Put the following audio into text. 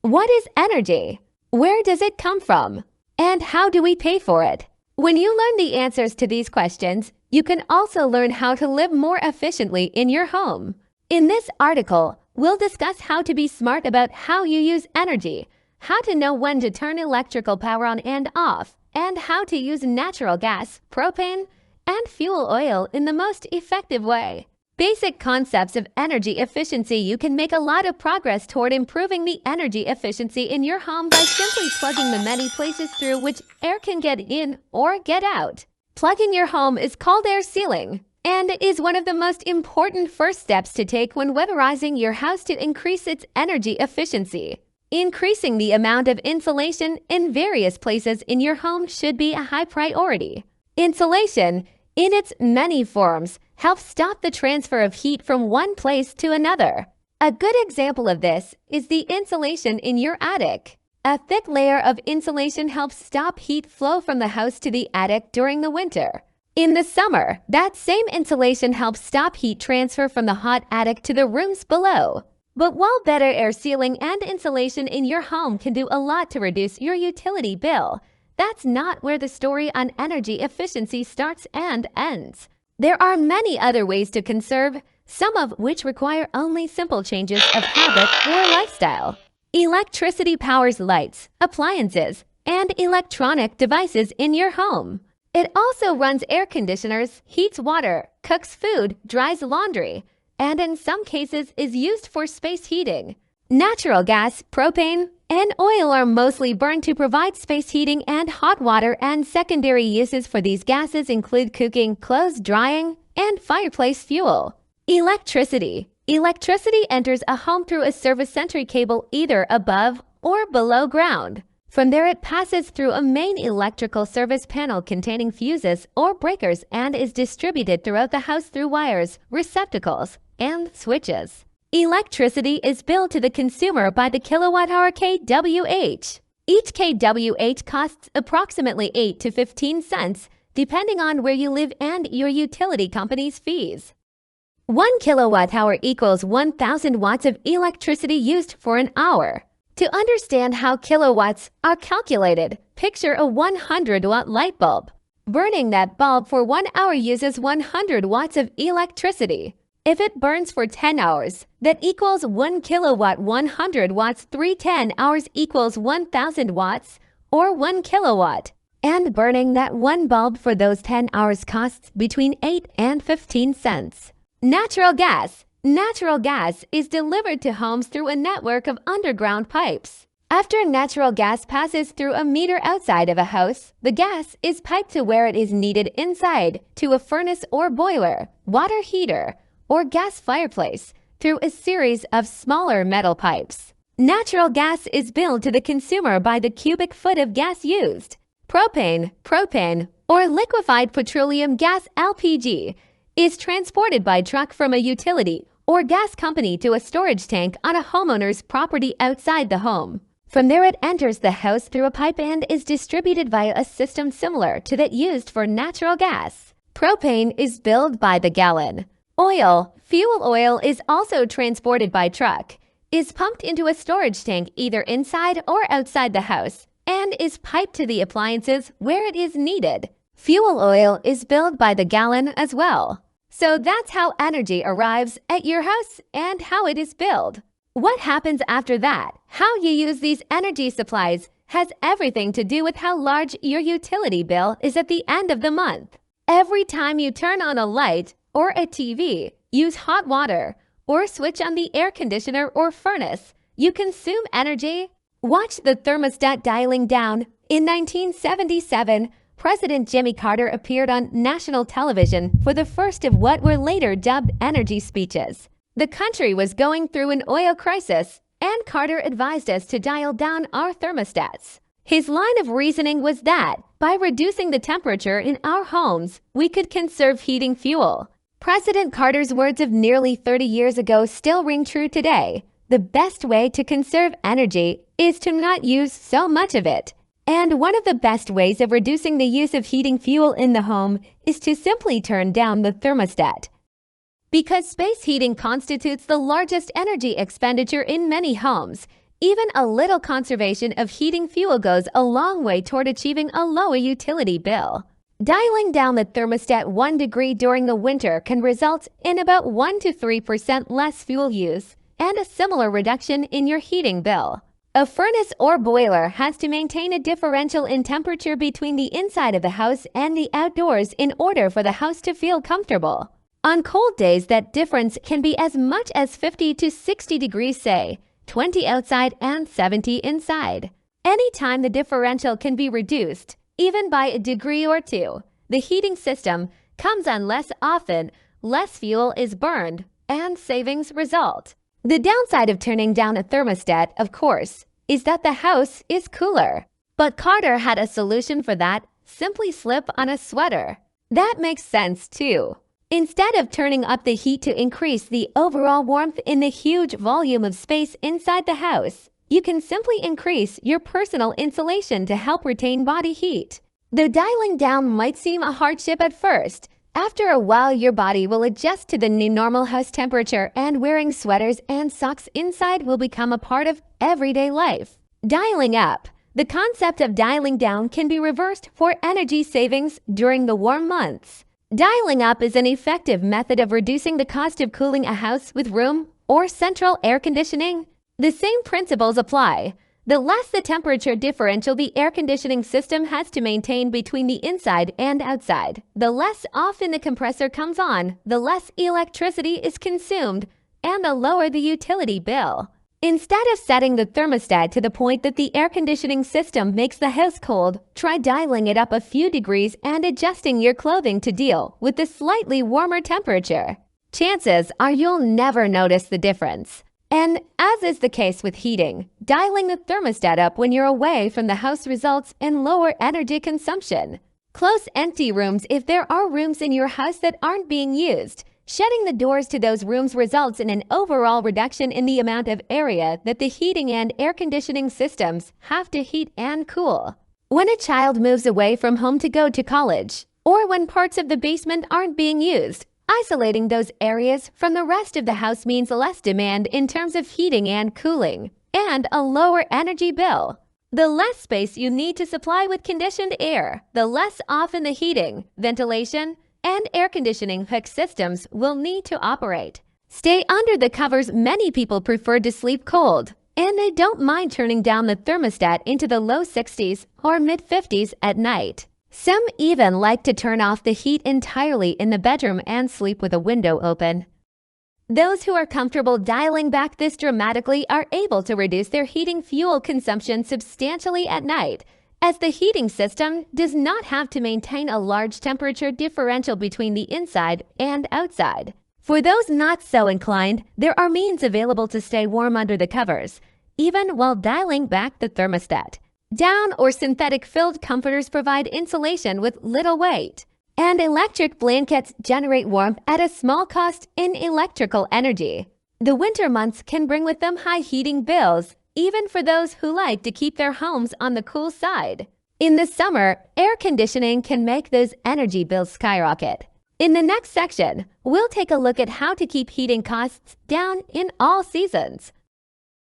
What is energy? Where does it come from? And how do we pay for it? When you learn the answers to these questions, you can also learn how to live more efficiently in your home. In this article, we'll discuss how to be smart about how you use energy, how to know when to turn electrical power on and off, and how to use natural gas, propane, and fuel oil in the most effective way. Basic concepts of energy efficiency. You can make a lot of progress toward improving the energy efficiency in your home by simply plugging the many places through which air can get in or get out. Plugging your home is called air sealing and is one of the most important first steps to take when weatherizing your house to increase its energy efficiency. Increasing the amount of insulation in various places in your home should be a high priority. Insulation, in its many forms, helps stop the transfer of heat from one place to another. A good example of this is the insulation in your attic. A thick layer of insulation helps stop heat flow from the house to the attic during the winter. In the summer, that same insulation helps stop heat transfer from the hot attic to the rooms below. But while better air sealing and insulation in your home can do a lot to reduce your utility bill, that's not where the story on energy efficiency starts and ends. There are many other ways to conserve, some of which require only simple changes of habit or lifestyle. Electricity powers lights, appliances, and electronic devices in your home. It also runs air conditioners, heats water, cooks food, dries laundry, and in some cases is used for space heating. Natural gas, propane, and oil are mostly burned to provide space heating and hot water, and secondary uses for these gases include cooking, clothes drying, and fireplace fuel. Electricity. Electricity enters a home through a service sentry cable either above or below ground. From there it passes through a main electrical service panel containing fuses or breakers and is distributed throughout the house through wires, receptacles, and switches. Electricity is billed to the consumer by the kilowatt-hour kWh. Each kWh costs approximately 8 to 15 cents, depending on where you live and your utility company's fees. 1 kilowatt-hour equals 1,000 watts of electricity used for an hour. To understand how kilowatts are calculated, picture a 100-watt light bulb. Burning that bulb for 1 hour uses 100 watts of electricity. If it burns for 10 hours, that equals 1 kilowatt. 100 watts 10 hours equals 1,000 watts, or 1 kilowatt. And burning that one bulb for those 10 hours costs between 8 and 15 cents. Natural gas. Natural gas is delivered to homes through a network of underground pipes. After natural gas passes through a meter outside of a house, the gas is piped to where it is needed inside, to a furnace or boiler, water heater, or gas fireplace through a series of smaller metal pipes. Natural gas is billed to the consumer by the cubic foot of gas used. Propane, or liquefied petroleum gas (LPG), is transported by truck from a utility or gas company to a storage tank on a homeowner's property outside the home. From there it enters the house through a pipe and is distributed via a system similar to that used for natural gas. Propane is billed by the gallon. Fuel oil is also transported by truck, is pumped into a storage tank either inside or outside the house, and is piped to the appliances where it is needed. Fuel oil is billed by the gallon as well. So that's how energy arrives at your house and how it is billed. What happens after that, how you use these energy supplies, has everything to do with how large your utility bill is at the end of the month. Every time you turn on a light or a TV, use hot water, or switch on the air conditioner or furnace, you consume energy. Watch the thermostat dialing down. In 1977, President Jimmy Carter appeared on national television for the first of what were later dubbed energy speeches. The country was going through an oil crisis, and Carter advised us to dial down our thermostats. His line of reasoning was that, by reducing the temperature in our homes, we could conserve heating fuel. President Carter's words of nearly 30 years ago still ring true today. The best way to conserve energy is to not use so much of it. And one of the best ways of reducing the use of heating fuel in the home is to simply turn down the thermostat. Because space heating constitutes the largest energy expenditure in many homes, Even a little conservation of heating fuel goes a long way toward achieving a lower utility bill. Dialing down the thermostat 1 degree during the winter can result in about 1 to 3% less fuel use and a similar reduction in your heating bill. A furnace or boiler has to maintain a differential in temperature between the inside of the house and the outdoors in order for the house to feel comfortable. On cold days, that difference can be as much as 50 to 60 degrees, say, 20 outside and 70 inside. Anytime the differential can be reduced, even by a degree or two, the heating system comes on less often, less fuel is burned, and savings result. The downside of turning down a thermostat, of course, is that the house is cooler. But Carter had a solution for that: simply slip on a sweater. That makes sense too. Instead of turning up the heat to increase the overall warmth in the huge volume of space inside the house, you can simply increase your personal insulation to help retain body heat. Though dialing down might seem a hardship at first, after a while your body will adjust to the new normal house temperature, and wearing sweaters and socks inside will become a part of everyday life. Dialing up. The concept of dialing down can be reversed for energy savings during the warm months. Dialing up is an effective method of reducing the cost of cooling a house with room or central air conditioning. The same principles apply. The less the temperature differential the air conditioning system has to maintain between the inside and outside, the less often the compressor comes on, the less electricity is consumed, and the lower the utility bill. Instead of setting the thermostat to the point that the air conditioning system makes the house cold, try dialing it up a few degrees and adjusting your clothing to deal with the slightly warmer temperature. Chances are you'll never notice the difference. And as is the case with heating, dialing the thermostat up when you're away from the house results in lower energy consumption. Close empty rooms. If there are rooms in your house that aren't being used, shutting the doors to those rooms results in an overall reduction in the amount of area that the heating and air conditioning systems have to heat and cool. When a child moves away from home to go to college, or when parts of the basement aren't being used, isolating those areas from the rest of the house means less demand in terms of heating and cooling, and a lower energy bill. The less space you need to supply with conditioned air, the less often the heating, ventilation, and air conditioning hook systems will need to operate. Stay under the covers. Many people prefer to sleep cold, and they don't mind turning down the thermostat into the low 60s or mid 50s at night. Some even like to turn off the heat entirely in the bedroom and sleep with a window open. Those who are comfortable dialing back this dramatically are able to reduce their heating fuel consumption substantially at night, as the heating system does not have to maintain a large temperature differential between the inside and outside. For those not so inclined, there are means available to stay warm under the covers, even while dialing back the thermostat. Down or synthetic-filled comforters provide insulation with little weight, and electric blankets generate warmth at a small cost in electrical energy. The winter months can bring with them high heating bills, even for those who like to keep their homes on the cool side. In the summer, air conditioning can make those energy bills skyrocket. In the next section, we'll take a look at how to keep heating costs down in all seasons.